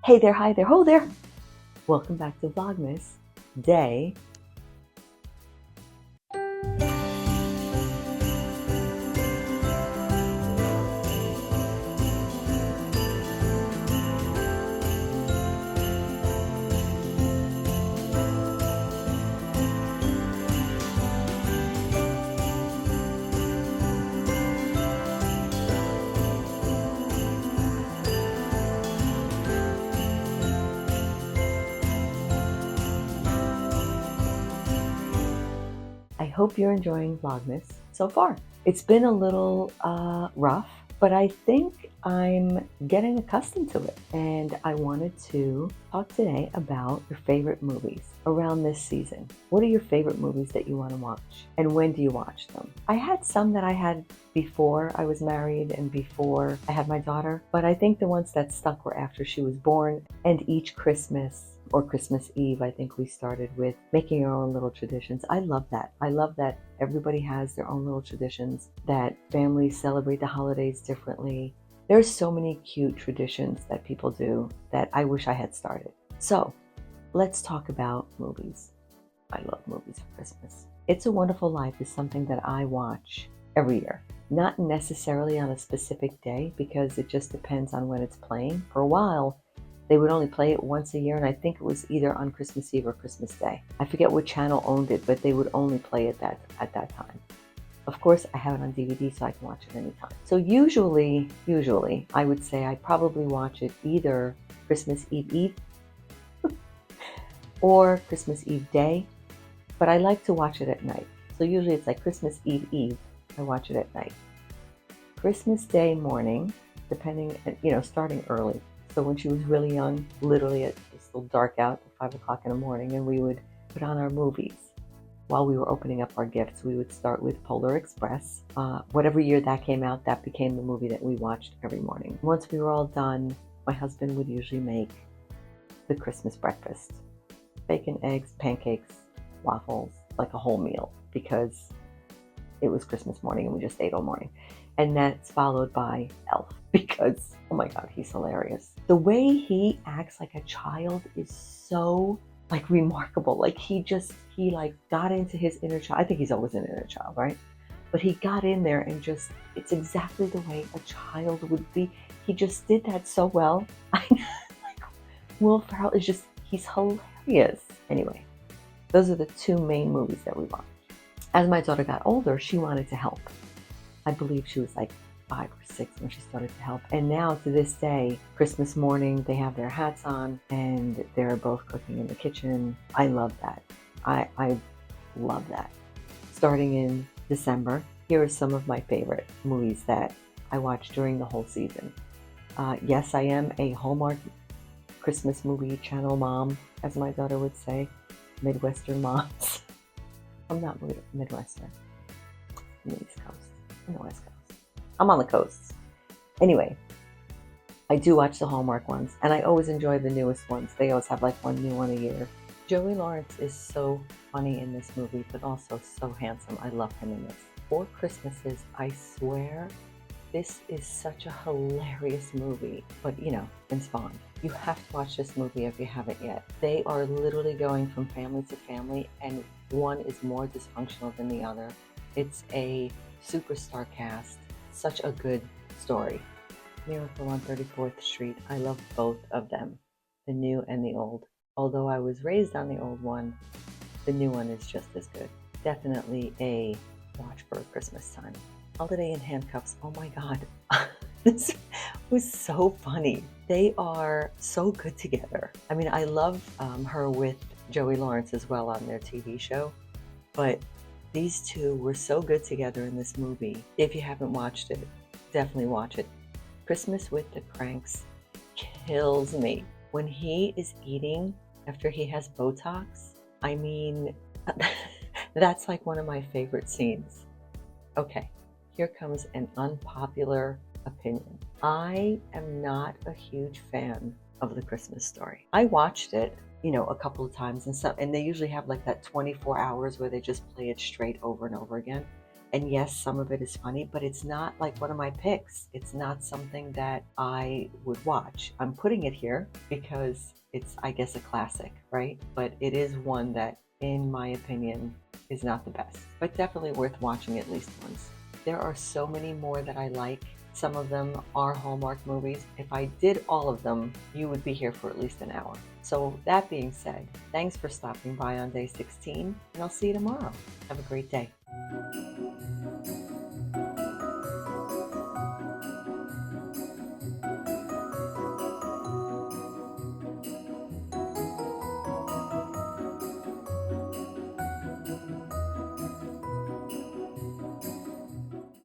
Hey there, hi there, ho there. Welcome back to Vlogmas Day. I hope you're enjoying Vlogmas so far. It's been a little rough, but I think I'm getting accustomed to it. And I wanted to talk today about your favorite movies around this season. What are your favorite movies that you want to watch? And when do you watch them? I had some that I had before I was married and before I had my daughter, but I think the ones that stuck were after she was born. And each Christmas or Christmas Eve, I think we started with making our own little traditions. I love that. I love that everybody has their own little traditions, that families celebrate the holidays differently. There's so many cute traditions that people do that I wish I had started. So let's talk about movies. I love movies for Christmas. It's a Wonderful Life is something that I watch every year. Not necessarily on a specific day because it just depends on when it's playing. For a while, they would only play it once a year, and I think it was either on Christmas Eve or Christmas Day. I forget what channel owned it, but they would only play it at that time. Of course, I have it on DVD, so I can watch it anytime. So usually, I would say I probably watch it either Christmas Eve or Christmas Eve day, but I like to watch it at night. So usually it's like Christmas Eve, I watch it at night. Christmas Day morning, depending, starting early. So when she was really young, literally it was still dark out at 5 o'clock in the morning, and we would put on our movies. While we were opening up our gifts, we would start with Polar Express. Whatever year that came out, that became the movie that we watched every morning. Once we were all done, my husband would usually make the Christmas breakfast. Bacon, eggs, pancakes, waffles, like a whole meal, because it was Christmas morning and we just ate all morning. And that's followed by Elf, because, oh my God, he's hilarious. The way he acts like a child is so remarkable. He got into his inner child. I think he's always an inner child, right? But he got in there and just, it's exactly the way a child would be. He just did that so well. Will Ferrell is just, he's hilarious. Anyway, those are the two main movies that we watch. As my daughter got older, she wanted to help. I believe she was like 5 or 6 when she started to help. And now to this day, Christmas morning, they have their hats on and they're both cooking in the kitchen. I love that. I love that. Starting in December, here are some of my favorite movies that I watch during the whole season. Yes, I am a Hallmark Christmas movie channel mom, as my daughter would say. Midwestern moms. I'm not Midwestern. I'm the East Coast. I'm the West Coast. I'm on the coasts. Anyway, I do watch the Hallmark ones, and I always enjoy the newest ones. They always have one new one a year. Joey Lawrence is so funny in this movie, but also so handsome. I love him in this. 4 Christmases, I swear, this is such a hilarious movie. But, and Spawn. You have to watch this movie if you haven't yet. They are literally going from family to family, and one is more dysfunctional than the other. It's a superstar cast. Such a good story. Miracle on 34th Street. I love both of them, the new and the old. Although I was raised on the old one, the new one is just as good. Definitely a watch for Christmas time. Holiday in Handcuffs. Oh my God. This was so funny. They are so good together. I mean, I love her with Joey Lawrence as well on their TV show, but these two were so good together in this movie. If you haven't watched it, definitely watch it. Christmas with the Cranks kills me. When he is eating after he has Botox, I mean, that's one of my favorite scenes. Okay, here comes an unpopular opinion. I am not a huge fan of The Christmas Story. I watched it, a couple of times, and they usually have that 24 hours where they just play it straight over and over again. And yes, some of it is funny, but it's not like one of my picks. It's not something that I would watch. I'm putting it here because it's, I guess, a classic, right? But it is one that, in my opinion, is not the best, but definitely worth watching at least once. There are so many more that I like. Some of them are Hallmark movies. If I did all of them, you would be here for at least an hour. So that being said, thanks for stopping by on day 16, and I'll see you tomorrow. Have a great day.